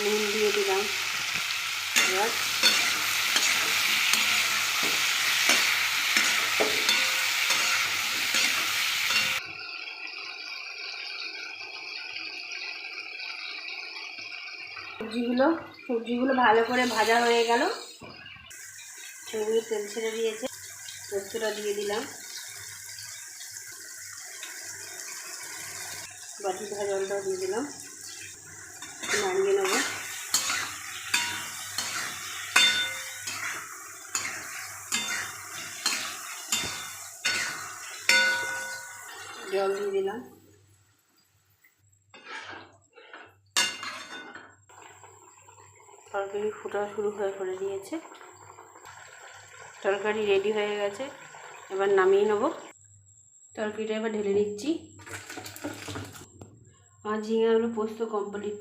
নুন দিয়ে দিলাম। এবার সবজিগুলো ভালো করে ভাজা হয়ে গেল। সেগুলো তেল ছেড়ে দিয়েছে। পোস্তটা দিয়ে দিলাম। বাটি ধোয়া জলটাও দিয়ে দিলাম। নামিয়ে নেব। জল দিয়ে দিলাম। তরকারি ফুটা শুরু করে দিয়েছে। তরকারি রেডি হয়ে গেছে। এবার নামিয়ে নেব। তরকারিটা এবার ঢেলে দিচ্ছি। আর ঝিঙে আলু পোস্ত কমপ্লিট।